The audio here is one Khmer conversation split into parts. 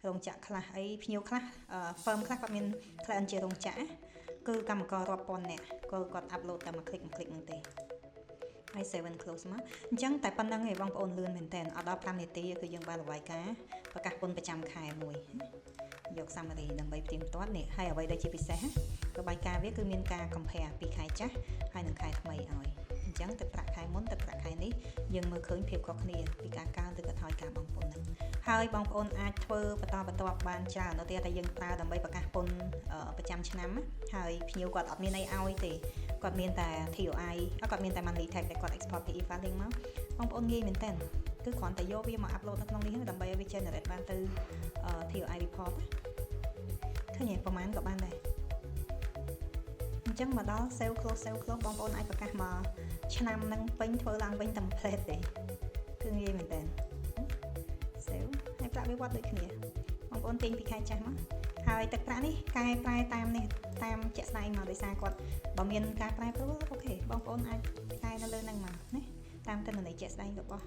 រោងចក្រខ្លះអីភ្ញៀវខ្លះហ្វឺមខ្លះគាត់មាន client ជារោងចក្រគឺកម្មកររាប់ពាន់នាក់គាត់អាប់ឡូតតែមួយคลิกហ្នឹងទេហើយ 7 close មកអញ្ចឹងតែប៉ុណ្្នឹងឯងបងប្អូនលឿនមែនតើអត់ដល់5នាទីគឺយើងបានរបាយការណ៍ប្រកាសពន្ធប្រចាំខែមួយយក summary ដើម្បីផ្ទៀងផ្ទាត់នេះហើយអ្វីដែលជាពិសេសរបាយការណ៍វាគឺមានការ compare ពីខែចាស់ហើយនិងខែថ្មីឲ្យអញ្ចឹងទឹកប្រាក់ខែមុនទឹកប្រាក់ខែនេះយើងមើលឃើញភាពខុសគ្នាពីការកើនទៅក៏ថយការបងប្អូនហ្នឹងហើយបងប្អូនអាចធ្វើបន្តបានច្រើននៅតែយើងប្រើដើម្បីប្រកាសពន្ធប្រចាំឆ្នាំហើយភ្ញៀវគាត់អត់មានអីឲ្យទេគាត់មានតែ TOI គាត់មានតែ monthly tax ដែលគាត់ export ពី e-filing មកបងប្អូនងាយមែនតើគឺគ្រាន់តែយកវាមក upload នៅក្នុងនេះដើម្បីឲ្យវា generate បានទៅ TOI report ឃើញទេប្រហែលក៏បានដែរអញ្ចឹងមកដល់ sale close បងប្អូនអាចប្រកាសមកឆ្នាំនឹងពេញធ្វើឡើងវិញតែ template ទេគឺងាយមែនតើ sale ហើយប្រាក់វាវត្តដូចគ្នាបងប្អូនទិញពីខែចាស់មកហើយទឹកប្រាក់នេះកែប្រែតាមនេះតាមជាក់ស្ដែងមកដោយសារគាត់បើមានការប្រែប្រួលអូខេបងប្អូនអាចកែនៅលើហ្នឹងមកណាតាមទិន្នន័យជាក់ស្ដែងរបស់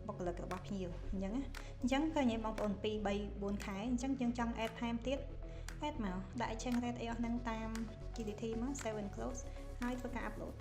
បុគ្គលិករបស់ភ្ញៀវអញ្ចឹងឃើញបងប្អូន2 3 4ខែអញ្ចឹងយើងចង់ add ថែមទៀត add មកដាក់ exchange rate អីអស់ហ្នឹងតាម GDT មក 7 close ហើយធ្វើការ upload